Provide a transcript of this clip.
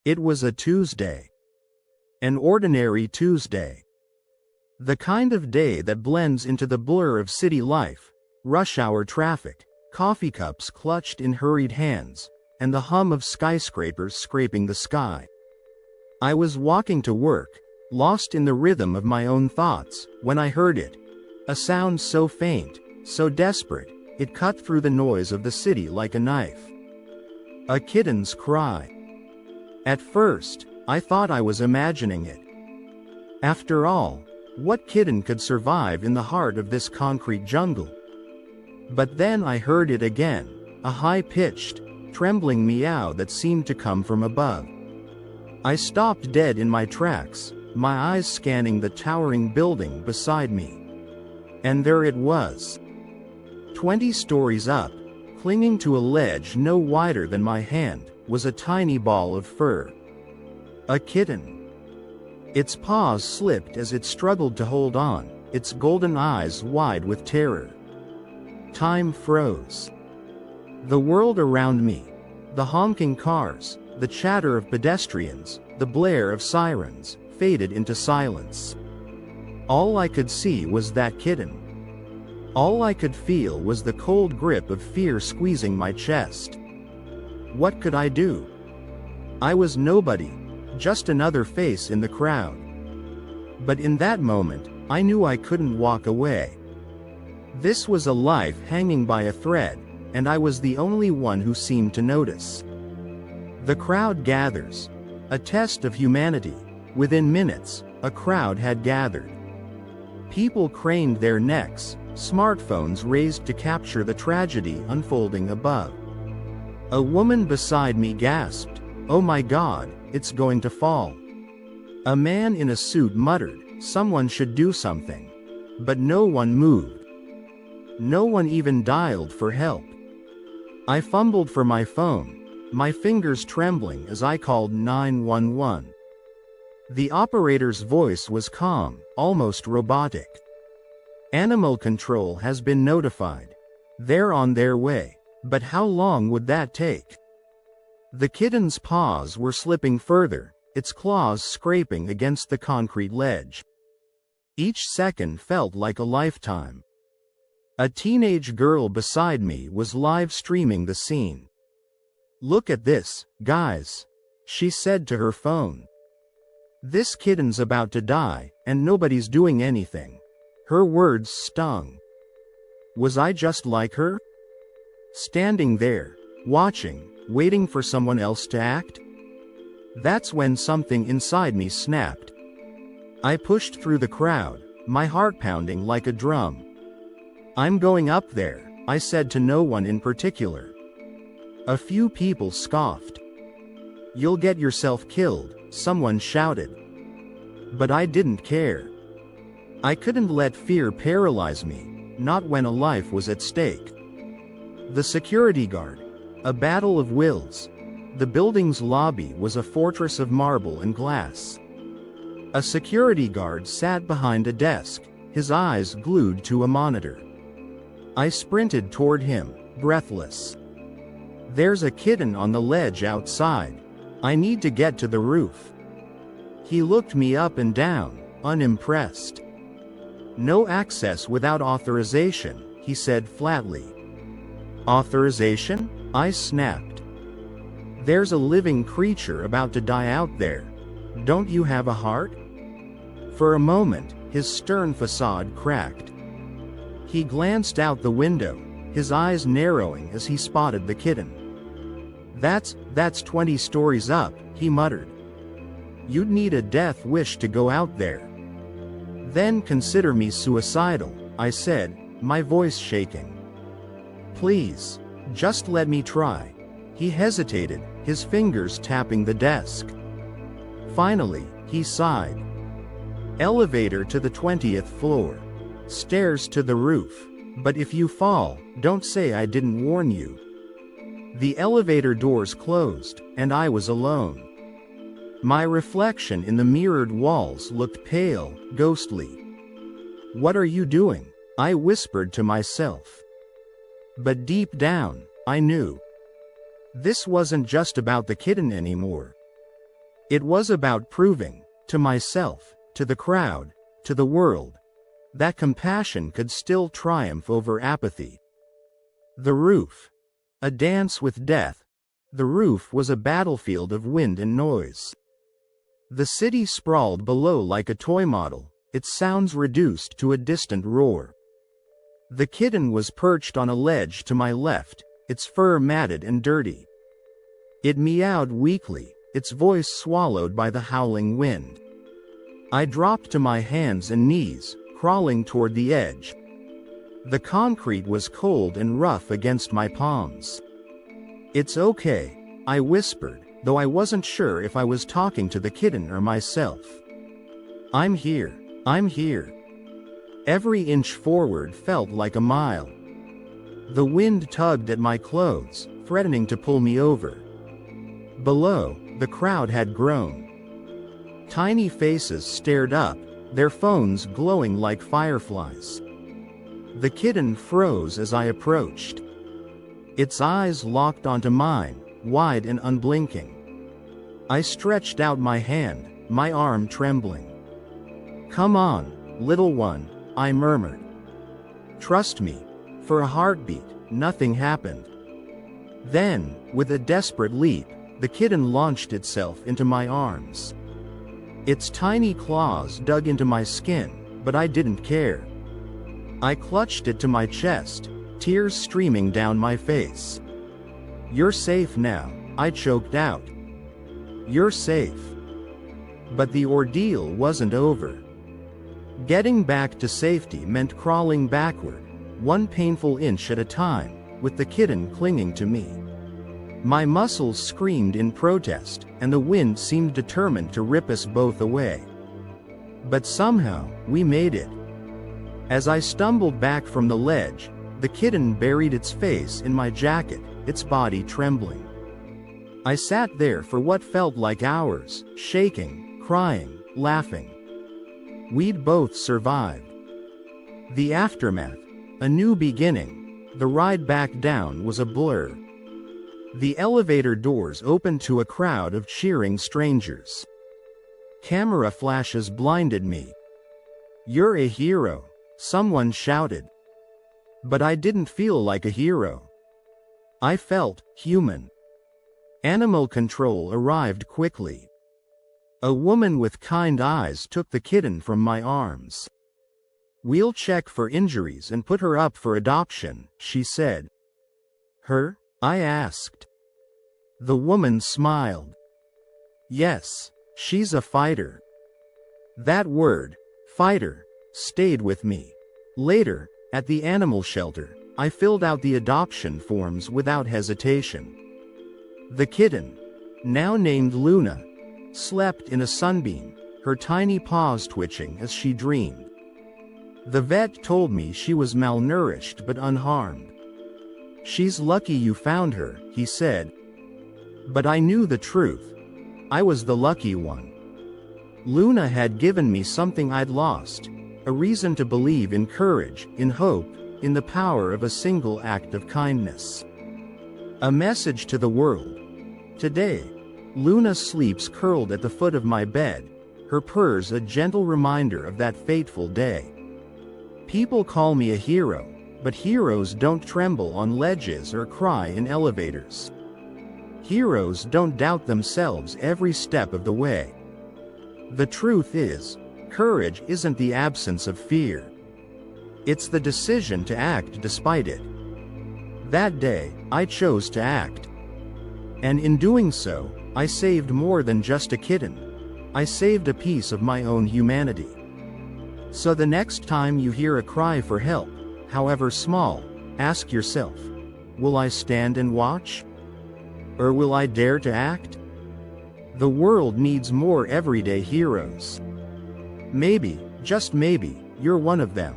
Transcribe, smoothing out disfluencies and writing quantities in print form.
It was a Tuesday. An ordinary Tuesday. The kind of day that blends into the blur of city life, rush hour traffic, coffee cups clutched in hurried hands, and the hum of skyscrapers scraping the sky. I was walking to work, lost in the rhythm of my own thoughts, when I heard it. A sound so faint, so desperate, it cut through the noise of the city like a knife. A kitten's cry. At first, I thought I was imagining it. After all, what kitten could survive in the heart of this concrete jungle? But then I heard it again, a high-pitched, trembling meow that seemed to come from above. I stopped dead in my tracks, my eyes scanning the towering building beside me. And there it was. 20 stories up, clinging to a ledge no wider than my hand, was a tiny ball of fur. A kitten. Its paws slipped as it struggled to hold on, its golden eyes wide with terror. Time froze. The world around me, the honking cars, the chatter of pedestrians, the blare of sirens, faded into silence. All I could see was that kitten. All I could feel was the cold grip of fear squeezing my chest. What could I do? I was nobody, just another face in the crowd. But in that moment, I knew I couldn't walk away. This was a life hanging by a thread, and I was the only one who seemed to notice. The crowd gathers. A test of humanity. Within minutes, a crowd had gathered. People craned their necks, smartphones raised to capture the tragedy unfolding above. A woman beside me gasped, "Oh my God, it's going to fall." A man in a suit muttered, "Someone should do something." But no one moved. No one even dialed for help. I fumbled for my phone, my fingers trembling as I called 911. The operator's voice was calm, almost robotic. "Animal control has been notified. They're on their way." But how long would that take? The kitten's paws were slipping further, its claws scraping against the concrete ledge. Each second felt like a lifetime. A teenage girl beside me was live streaming the scene. "Look at this, guys," she said to her phone. "This kitten's about to die, and nobody's doing anything." Her words stung. Was I just like her? Standing there, watching, waiting for someone else to act? That's when something inside me snapped. I pushed through the crowd, my heart pounding like a drum. "I'm going up there," I said to no one in particular. A few people scoffed. "You'll get yourself killed," someone shouted. But I didn't care. I couldn't let fear paralyze me, not when a life was at stake. The security guard. A battle of wills. The building's lobby was a fortress of marble and glass. A security guard sat behind a desk, his eyes glued to a monitor. I sprinted toward him, breathless. "There's a kitten on the ledge outside. I need to get to the roof." He looked me up and down, unimpressed. "No access without authorization," he said flatly. "Authorization?" I snapped. "There's a living creature about to die out there. Don't you have a heart?" For a moment, his stern facade cracked. He glanced out the window, his eyes narrowing as he spotted the kitten. That's 20 stories up," he muttered. "You'd need a death wish to go out there." "Then consider me suicidal," I said, my voice shaking. "Please, just let me try." He hesitated, his fingers tapping the desk. Finally, he sighed. "Elevator to the 20th floor. Stairs to the roof. But if you fall, don't say I didn't warn you." The elevator doors closed, and I was alone. My reflection in the mirrored walls looked pale, ghostly. "What are you doing?" I whispered to myself. But deep down, I knew. This wasn't just about the kitten anymore. It was about proving, to myself, to the crowd, to the world, that compassion could still triumph over apathy. The roof. A dance with death. The roof was a battlefield of wind and noise. The city sprawled below like a toy model, its sounds reduced to a distant roar. The kitten was perched on a ledge to my left, its fur matted and dirty. It meowed weakly, its voice swallowed by the howling wind. I dropped to my hands and knees, crawling toward the edge. The concrete was cold and rough against my palms. "It's okay," I whispered, though I wasn't sure if I was talking to the kitten or myself. "I'm here. I'm here." Every inch forward felt like a mile. The wind tugged at my clothes, threatening to pull me over. Below, the crowd had grown. Tiny faces stared up, their phones glowing like fireflies. The kitten froze as I approached. Its eyes locked onto mine, wide and unblinking. I stretched out my hand, my arm trembling. "Come on, little one," I murmured. "Trust me." For a heartbeat, nothing happened. Then, with a desperate leap, the kitten launched itself into my arms. Its tiny claws dug into my skin, but I didn't care. I clutched it to my chest, tears streaming down my face. "You're safe now," I choked out. "You're safe." But the ordeal wasn't over. Getting back to safety meant crawling backward, one painful inch at a time, with the kitten clinging to me. My muscles screamed in protest, and the wind seemed determined to rip us both away. But somehow, we made it. As I stumbled back from the ledge, the kitten buried its face in my jacket, its body trembling. I sat there for what felt like hours, shaking, crying, laughing. We'd both survived. The aftermath, a new beginning, the ride back down was a blur. The elevator doors opened to a crowd of cheering strangers. Camera flashes blinded me. "You're a hero," someone shouted. But I didn't feel like a hero. I felt human. Animal control arrived quickly. A woman with kind eyes took the kitten from my arms. "We'll check for injuries and put her up for adoption," she said. "Her?" I asked. The woman smiled. "Yes, she's a fighter." That word, fighter, stayed with me. Later, at the animal shelter, I filled out the adoption forms without hesitation. The kitten, now named Luna, slept in a sunbeam, her tiny paws twitching as she dreamed. The vet told me she was malnourished but unharmed. "She's lucky you found her," he said. But I knew the truth. I was the lucky one. Luna had given me something I'd lost, a reason to believe in courage, in hope, in the power of a single act of kindness. A message to the world. Today, Luna sleeps curled at the foot of my bed, her purrs a gentle reminder of that fateful day. People call me a hero, but heroes don't tremble on ledges or cry in elevators. Heroes don't doubt themselves every step of the way. The truth is, courage isn't the absence of fear. It's the decision to act despite it. That day, I chose to act. And in doing so, I saved more than just a kitten. I saved a piece of my own humanity. So the next time you hear a cry for help, however small, ask yourself, will I stand and watch? Or will I dare to act? The world needs more everyday heroes. Maybe, just maybe, you're one of them.